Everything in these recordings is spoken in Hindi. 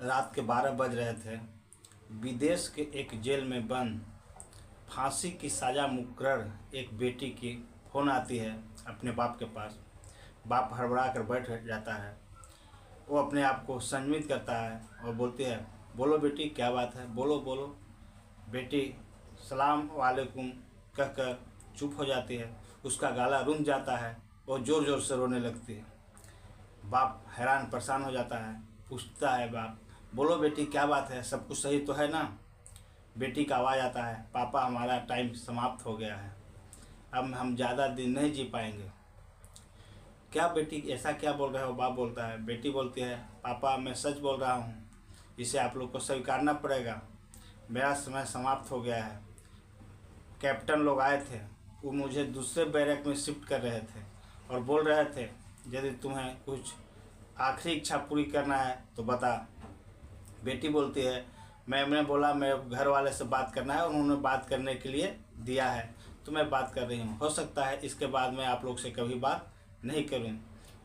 रात के 12 बज रहे थे। विदेश के एक जेल में बंद फांसी की सज़ा मुकर्रर एक बेटी की फ़ोन आती है अपने बाप के पास। बाप हड़बड़ा कर बैठ जाता है। वो अपने आप को संयमित करता है और बोलती है, बोलो बेटी क्या बात है, बोलो बोलो। बेटी सलाम वालेकुम कहकर चुप हो जाती है। उसका गला रुंध जाता है और ज़ोर ज़ोर से रोने लगती है। बाप हैरान परेशान हो जाता है, पूछता है बाप, बोलो बेटी क्या बात है, सब कुछ सही तो है ना। बेटी का आवाज़ आता है, पापा हमारा टाइम समाप्त हो गया है, अब हम ज़्यादा दिन नहीं जी पाएंगे। क्या बेटी ऐसा क्या बोल रहे हो, बाप बोलता है। बेटी बोलती है, पापा मैं सच बोल रहा हूँ, इसे आप लोग को स्वीकारना पड़ेगा, मेरा समय समाप्त हो गया है। कैप्टन लोग आए थे, वो मुझे दूसरे बैरक में शिफ्ट कर रहे थे और बोल रहे थे यदि तुम्हें कुछ आखिरी इच्छा पूरी करना है तो बता। बेटी बोलती है, मैंने बोला मेरे घर वाले से बात करना है और उन्होंने बात करने के लिए दिया है तो मैं बात कर रही हूँ। हो सकता है इसके बाद मैं आप लोग से कभी बात नहीं करूँ।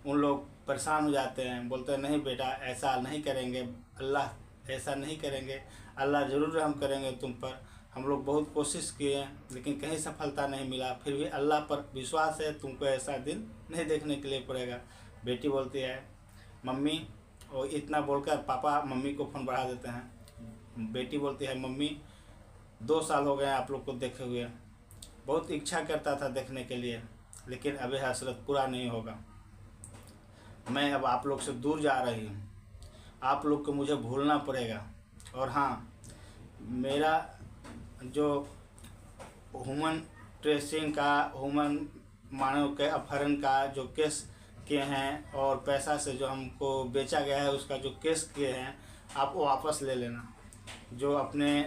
उन लोग परेशान हो जाते हैं, बोलते हैं नहीं बेटा ऐसा नहीं करेंगे, अल्लाह ऐसा नहीं करेंगे, अल्लाह ज़रूर रहम करेंगे तुम पर। हम लोग बहुत कोशिश किए लेकिन कहीं सफलता नहीं मिला, फिर भी अल्लाह पर विश्वास है, तुमको ऐसा दिन नहीं देखने के लिए पड़ेगा। बेटी बोलती है मम्मी, और इतना बोलकर पापा मम्मी को फ़ोन बढ़ा देते हैं। बेटी बोलती है मम्मी 2 साल हो गए आप लोग को देखे हुए, बहुत इच्छा करता था देखने के लिए, लेकिन अभी हसरत पूरा नहीं होगा। मैं अब आप लोग से दूर जा रही हूँ, आप लोग को मुझे भूलना पड़ेगा। और हाँ, मेरा जो ह्यूमन ट्रेसिंग का, ह्यूमन मानव के अपहरण का जो केस किए हैं और पैसा से जो हमको बेचा गया है उसका जो केस किए हैं, आप वो वापस ले लेना। जो अपने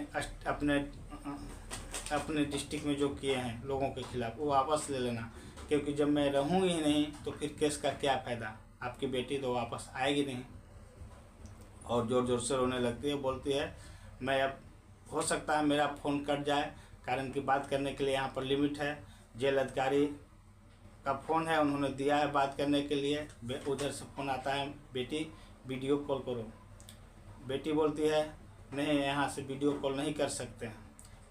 अपने डिस्ट्रिक्ट में जो किए हैं लोगों के खिलाफ, वो वापस ले लेना, क्योंकि जब मैं रहूँगी ही नहीं तो फिर केस का क्या फ़ायदा, आपकी बेटी तो वापस आएगी नहीं। और ज़ोर ज़ोर से रोने लगती है, बोलती है मैं अब, हो सकता है मेरा फ़ोन कट जाए, कारण की बात करने के लिए यहाँ पर लिमिट है। जेल अधिकारी का फ़ोन है, उन्होंने दिया है बात करने के लिए। उधर से फ़ोन आता है, बेटी वीडियो कॉल करो। बेटी बोलती है नहीं, यहाँ से वीडियो कॉल नहीं कर सकते हैं,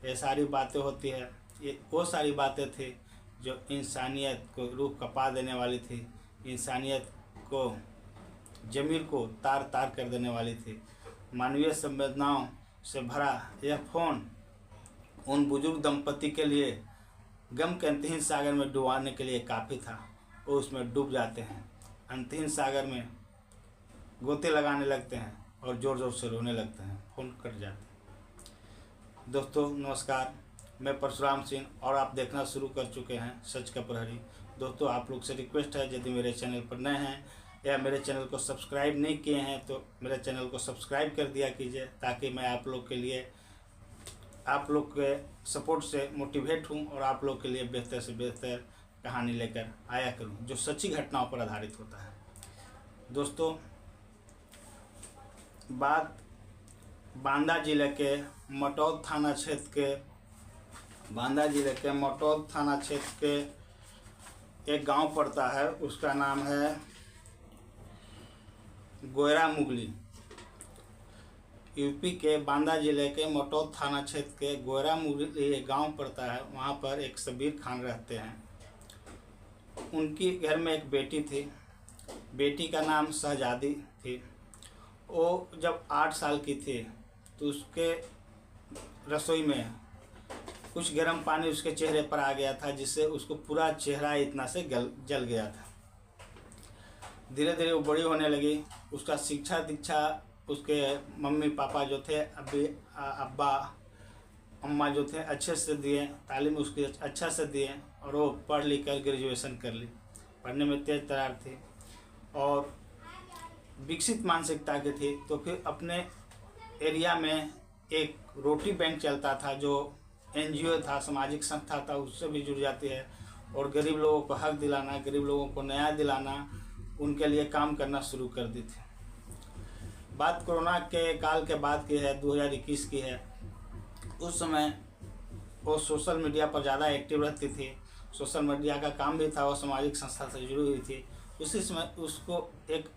ये सारी बातें होती है, ये वो सारी बातें थी जो इंसानियत को रूह कपा देने वाली थी, इंसानियत को, ज़मीर को तार तार कर देने वाली थी। मानवीय संवेदनाओं से भरा यह फ़ोन उन बुजुर्ग दंपति के लिए गम के अंतहीन सागर में डुबाने के लिए काफ़ी था। वो उसमें डूब जाते हैं, अंतहीन सागर में गोते लगाने लगते हैं और ज़ोर ज़ोर से रोने लगते हैं। फ़ोन कट जाते हैं। दोस्तों नमस्कार, मैं परशुराम सिंह और आप देखना शुरू कर चुके हैं सच का प्रहरी। दोस्तों आप लोग से रिक्वेस्ट है, यदि मेरे चैनल पर नए हैं या मेरे चैनल को सब्सक्राइब नहीं किए हैं तो मेरे चैनल को सब्सक्राइब कर दिया कीजिए, ताकि मैं आप लोग के लिए, आप लोग के सपोर्ट से मोटिवेट हूँ और आप लोग के लिए बेहतर से बेहतर कहानी लेकर आया करूँ जो सच्ची घटनाओं पर आधारित होता है। दोस्तों बात बांदा जिले के मटौद थाना क्षेत्र के एक गांव पड़ता है, उसका नाम है गोयरा मुगली। यूपी के बांदा जिले के मटौद थाना क्षेत्र के गोयरा मुगली एक गांव पड़ता है, वहां पर एक सबीर खान रहते हैं। उनकी घर में एक बेटी थी, बेटी का नाम शहजादी थी। वो जब 8 साल की थी तो उसके रसोई में कुछ गर्म पानी उसके चेहरे पर आ गया था, जिससे उसको पूरा चेहरा इतना से जल गया था। धीरे धीरे वो बड़ी होने लगी। उसका शिक्षा दीक्षा उसके मम्मी पापा जो थे, अब्बा अम्मा जो थे, अच्छे से दिए, तालीम उसकी अच्छा से दिए और वो पढ़ लिख कर ग्रेजुएशन कर ली। पढ़ने में तेज तरार थी और विकसित मानसिकता की थी। तो फिर अपने एरिया में एक रोटी बैंक चलता था, जो NGO था, सामाजिक संस्था था, उससे भी जुड़ जाती है और गरीब लोगों को हक दिलाना, गरीब लोगों को न्याय दिलाना, उनके लिए काम करना शुरू कर दी थी। बात कोरोना के काल के बाद की है, 2021 की है। उस समय वो सोशल मीडिया पर ज़्यादा एक्टिव रहती थी, सोशल मीडिया का काम भी था, वो सामाजिक संस्था से जुड़ी हुई थी। उसी समय उसको एक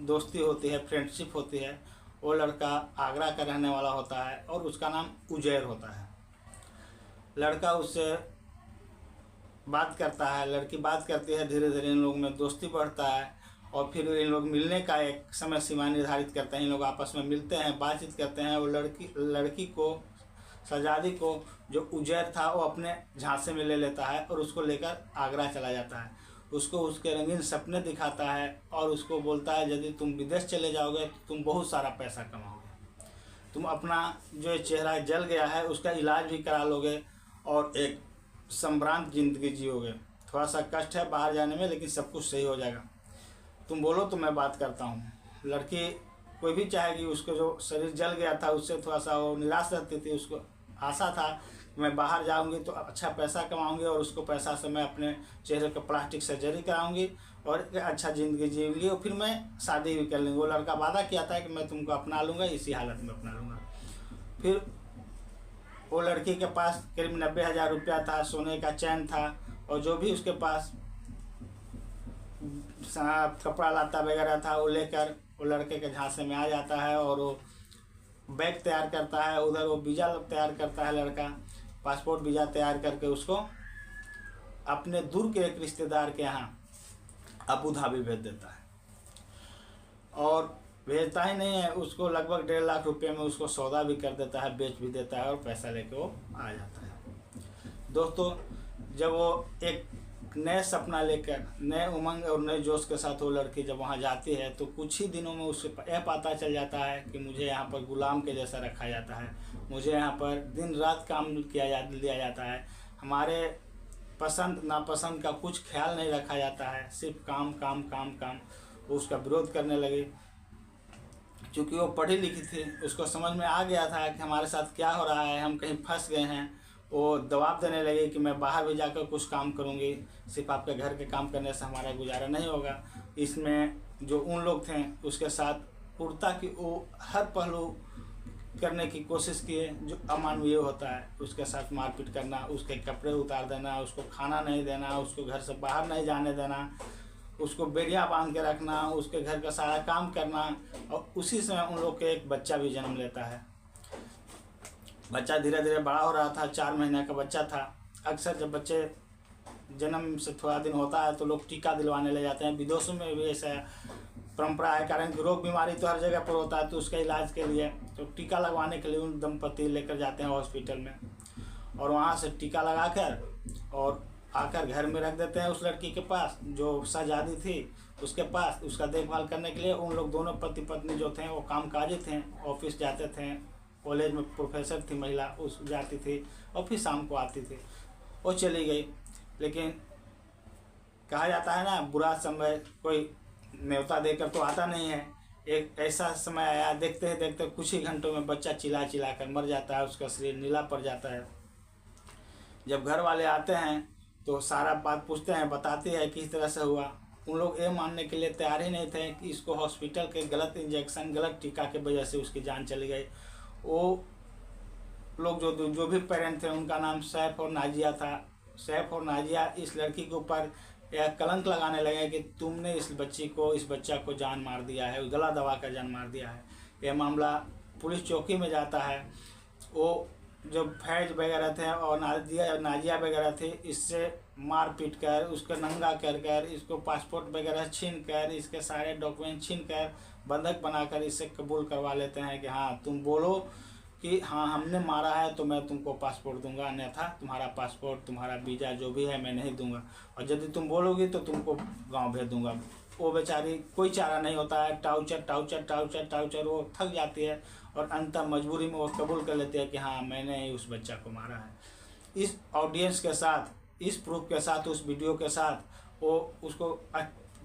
दोस्ती होती है, फ्रेंडशिप होती है, वो लड़का आगरा का रहने वाला होता है और उसका नाम उजैर होता है। लड़का उससे बात करता है, लड़की बात करती है, धीरे धीरे इन लोगों में दोस्ती बढ़ता है और फिर इन लोग मिलने का एक समय सीमा निर्धारित करते हैं। इन लोग आपस में मिलते हैं, बातचीत करते हैं। वो लड़की को, शहजादी को, जो उजैर था वो अपने झांसे में ले लेता है और उसको लेकर आगरा चला जाता है। उसको उसके रंगीन सपने दिखाता है और उसको बोलता है यदि तुम विदेश चले जाओगे तो तुम बहुत सारा पैसा कमाओगे, तुम अपना जो चेहरा जल गया है उसका इलाज भी करा लोगे और एक संभ्रांत जिंदगी जियोगे। थोड़ा सा कष्ट है बाहर जाने में, लेकिन सब कुछ सही हो जाएगा, तुम बोलो तो मैं बात करता हूँ। लड़की कोई भी चाहेगी, उसको जो शरीर जल गया था उससे थोड़ा सा वो निराश रहती थी। उसको आशा था कि मैं बाहर जाऊंगी तो अच्छा पैसा कमाऊंगी और उसको पैसा से मैं अपने चेहरे को प्लास्टिक सर्जरी कराऊंगी और एक अच्छा ज़िंदगी जीऊंगी और फिर मैं शादी भी कर लूँगी। वो लड़का वादा किया था कि मैं तुमको अपना लूँगा, इसी हालत में अपना लूँगा। फिर वो लड़की के पास करीब 90,000 रुपया था, सोने का चैन था और जो भी उसके पास कपड़ा लाता वगैरह था वो लेकर वो लड़के के झांसे में आ जाता है और वो बैग तैयार करता है। उधर वो वीज़ा तैयार करता है, लड़का पासपोर्ट वीज़ा तैयार करके उसको अपने दूर के एक रिश्तेदार के यहाँ अबू धाबी भेज देता है। और भेजता ही नहीं है, उसको लगभग 1.5 लाख रुपये में उसको सौदा भी कर देता है, बेच भी देता है और पैसा लेके वो आ जाता है। दोस्तों, जब वो एक नए सपना लेकर, नए उमंग और नए जोश के साथ वो लड़की जब वहाँ जाती है तो कुछ ही दिनों में उसे यह पता चल जाता है कि मुझे यहाँ पर गुलाम के जैसा रखा जाता है, मुझे यहाँ पर दिन रात काम लिया जाता है, हमारे पसंद नापसंद का कुछ ख्याल नहीं रखा जाता है, सिर्फ काम काम काम काम। वो उसका विरोध करने लगी। चूँकि वो पढ़ी लिखी थी, उसको समझ में आ गया था कि हमारे साथ क्या हो रहा है, हम कहीं फंस गए हैं। वो दबाव देने लगे कि मैं बाहर भी जाकर कुछ काम करूंगी, सिर्फ आपके घर के काम करने से हमारा गुजारा नहीं होगा। इसमें जो उन लोग थे उसके साथ क्रूरता की वो हर पहलू करने की कोशिश किए जो अमानवीय होता है। उसके साथ मारपीट करना, उसके कपड़े उतार देना, उसको खाना नहीं देना, उसको घर से बाहर नहीं जाने देना, उसको बेड़िया बांध के रखना, उसके घर का सारा काम करना। और उसी समय उन लोग के एक बच्चा भी जन्म लेता है। बच्चा धीरे धीरे बड़ा हो रहा था, 4 महीने का बच्चा था। अक्सर जब बच्चे जन्म से थोड़ा दिन होता है तो लोग टीका दिलवाने ले जाते हैं। विदेशों में भी ऐसा परंपरा है, कारण कि रोग बीमारी तो हर जगह पर होता है, तो उसके इलाज के लिए तो टीका लगवाने के लिए उन दंपति लेकर जाते हैं हॉस्पिटल में और वहाँ से टीका लगाकर और आकर घर में रख देते हैं उस लड़की के पास जो शहजादी थी उसके पास। उसका देखभाल करने के लिए उन लोग दोनों पति पत्नी जो थे वो कामकाजी थे, ऑफिस जाते थे, कॉलेज में प्रोफेसर थी महिला, उस जाती थी और फिर शाम को आती थी। वो चली गई, लेकिन कहा जाता है ना, बुरा समय कोई न्योता देकर तो आता नहीं है। एक ऐसा समय आया, देखते ही देखते कुछ ही घंटों में बच्चा चिल्ला चिल्ला कर मर जाता है, उसका शरीर नीला पड़ जाता है। जब घर वाले आते हैं तो सारा बात पूछते हैं, बताती है किस तरह से हुआ। उन लोग ये मानने के लिए तैयार ही नहीं थे कि इसको हॉस्पिटल के गलत इंजेक्शन, गलत टीका की वजह से उसकी जान चली गई। वो लोग जो भी पेरेंट थे उनका नाम सैफ और नाजिया था। सैफ और नाजिया इस लड़की के ऊपर यह कलंक लगाने लगे कि तुमने इस बच्चा को जान मार दिया है, गला दबा कर जान मार दिया है। यह मामला पुलिस चौकी में जाता है। वो जो फैज वगैरह थे और नाजिया वगैरह थे, इससे मार पीट कर, उसको नंगा कर इसको पासपोर्ट वगैरह छीन कर, इसके सारे डॉक्यूमेंट छीन कर बंधक बनाकर इससे कबूल करवा लेते हैं कि हाँ तुम बोलो कि हाँ हमने मारा है तो मैं तुमको पासपोर्ट दूंगा, अन्यथा तुम्हारा पासपोर्ट, तुम्हारा वीज़ा जो भी है मैं नहीं दूंगा, और यदि तुम बोलोगी तो तुमको गांव भेज दूंगा। वो बेचारी कोई चारा नहीं होता है, टाउचर टाउचर टाउचर टाउचर, वो थक जाती है और अंत मजबूरी में वो कबूल कर लेती है कि हाँ मैंने ही उस बच्चा को मारा है। इस ऑडियंस के साथ, इस प्रूफ के साथ, उस वीडियो के साथ वो उसको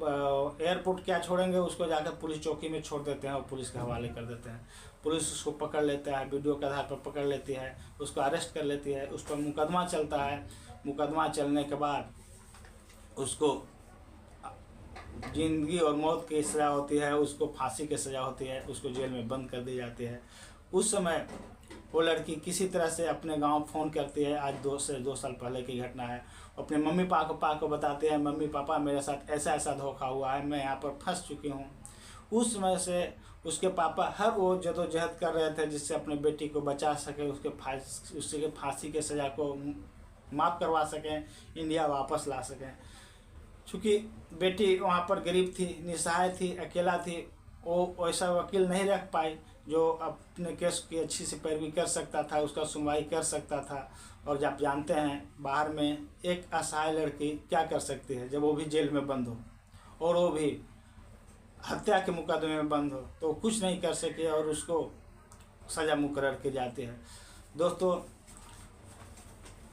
एयरपोर्ट क्या छोड़ेंगे, उसको जाकर पुलिस चौकी में छोड़ देते हैं और पुलिस के हवाले कर देते हैं। पुलिस उसको पकड़ लेता है, वीडियो के आधार पर पकड़ लेती है, उसको अरेस्ट कर लेती है, उस पर मुकदमा चलता है। मुकदमा चलने के बाद उसको जिंदगी और मौत की सज़ा होती है, उसको फांसी की सज़ा होती है, उसको जेल में बंद कर दी जाती है। उस समय वो लड़की किसी तरह से अपने गांव फ़ोन करती है, आज 2 साल पहले की घटना है। अपने मम्मी पापा को बताते हैं, मम्मी पापा मेरे साथ ऐसा ऐसा धोखा हुआ है, मैं यहाँ पर फंस चुकी हूँ। उस समय से उसके पापा हर वो जदोजहद कर रहे थे जिससे अपने बेटी को बचा सके, उसके फांसी के सज़ा को माफ़ करवा सकें, इंडिया वापस ला सकें। चूँकि बेटी वहाँ पर गरीब थी, निसहाय थी, अकेला थी, वो वैसा वकील नहीं रख पाई जो अपने केस की अच्छी से पैरवी कर सकता था, उसका सुनवाई कर सकता था। और जब जानते हैं बाहर में एक असहाय लड़की क्या कर सकती है जब वो भी जेल में बंद हो और वो भी हत्या के मुकदमे में बंद हो, तो वो कुछ नहीं कर सके और उसको सज़ा मुकर्रर की जाती है। दोस्तों,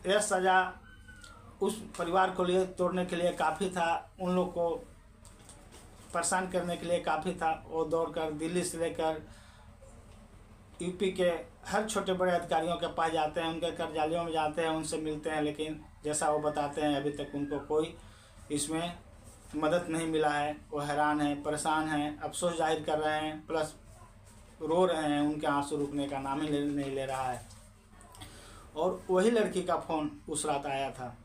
यह सज़ा उस परिवार को लिए तोड़ने के लिए काफ़ी था, उन लोग को परेशान करने के लिए काफ़ी था। वो दौड़कर दिल्ली से लेकर यूपी के हर छोटे बड़े अधिकारियों के पास जाते हैं, उनके कार्यालयों में जाते हैं, उनसे मिलते हैं, लेकिन जैसा वो बताते हैं अभी तक उनको कोई इसमें मदद नहीं मिला है। वो हैरान हैं, परेशान हैं, अफसोस जाहिर कर रहे हैं, प्लस रो रहे हैं, उनके आंसू रुकने का नाम ही नहीं ले रहा है। और वही लड़की का फ़ोन उस रात आया था,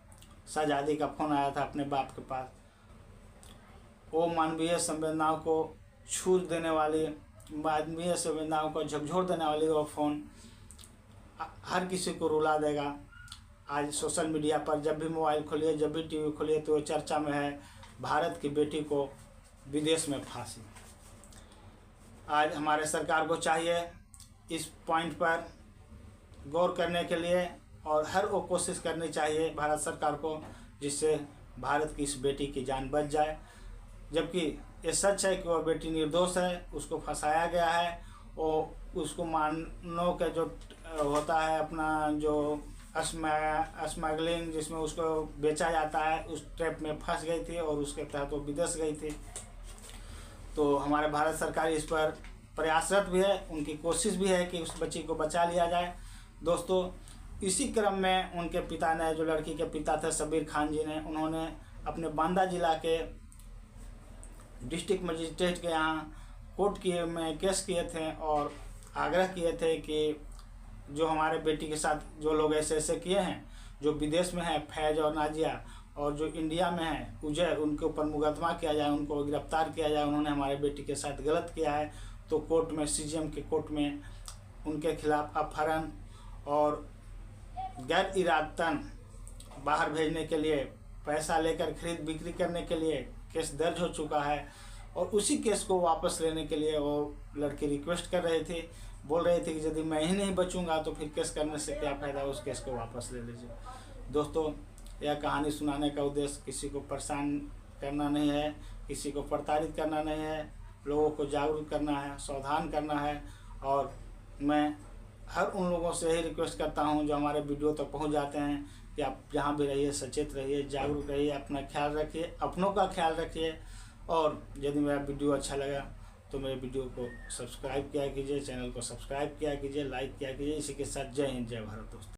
शहजादी का फ़ोन आया था अपने बाप के पास। वो मानवीय संवेदनाओं को छू देने वाली, मानवीय संवेदनाओं को झकझोर देने वाली वो फ़ोन हर किसी को रुला देगा। आज सोशल मीडिया पर जब भी मोबाइल खोलिए, जब भी टीवी खोलिए, तो चर्चा में है भारत की बेटी को विदेश में फांसी। आज हमारे सरकार को चाहिए इस पॉइंट पर गौर करने के लिए और हर वो कोशिश करनी चाहिए भारत सरकार को जिससे भारत की इस बेटी की जान बच जाए। जबकि ये सच है कि वह बेटी निर्दोष है, उसको फंसाया गया है, और उसको मानव का जो होता है अपना जो स्मगलिंग जिसमें उसको बेचा जाता है, उस ट्रैप में फंस गई थी और उसके तहत वो विदेश गई थी। तो हमारे भारत सरकार इस पर प्रयासरत भी है, उनकी कोशिश भी है कि उस बच्ची को बचा लिया जाए। दोस्तों, इसी क्रम में उनके पिता ने, जो लड़की के पिता थे सबीर खान जी ने, उन्होंने अपने बांदा जिला के डिस्ट्रिक्ट मजिस्ट्रेट के यहाँ कोर्ट में केस किए थे और आग्रह किए थे कि जो हमारे बेटी के साथ जो लोग ऐसे किए हैं, जो विदेश में है फैज़ और नाजिया, और जो इंडिया में है उजैर, उनके ऊपर मुकदमा किया जाए, उनको गिरफ्तार किया जाए। उन्होंने हमारे बेटी के साथ गलत किया है। तो कोर्ट में, सीजीएम के कोर्ट में उनके खिलाफ अपहरण और गैर इरादतन बाहर भेजने के लिए, पैसा लेकर खरीद बिक्री करने के लिए केस दर्ज हो चुका है। और उसी केस को वापस लेने के लिए वो लड़की रिक्वेस्ट कर रहे थे, बोल रहे थे कि यदि मैं ही नहीं बचूंगा तो फिर केस करने से क्या फ़ायदा, उस केस को वापस ले लीजिए। दोस्तों, यह कहानी सुनाने का उद्देश्य किसी को परेशान करना नहीं है, किसी को प्रताड़ित करना नहीं है, लोगों को जागरूक करना है, सावधान करना है। और मैं हर उन लोगों से यही रिक्वेस्ट करता हूं जो हमारे वीडियो तक पहुंच जाते हैं कि आप जहां भी रहिए सचेत रहिए, जागरूक रहिए, अपना ख्याल रखिए, अपनों का ख्याल रखिए। और यदि मेरा वीडियो अच्छा लगा तो मेरे वीडियो को सब्सक्राइब किया कीजिए, चैनल को सब्सक्राइब किया कीजिए, लाइक किया कीजिए। इसी के साथ जय हिंद, जय भारत दोस्तों।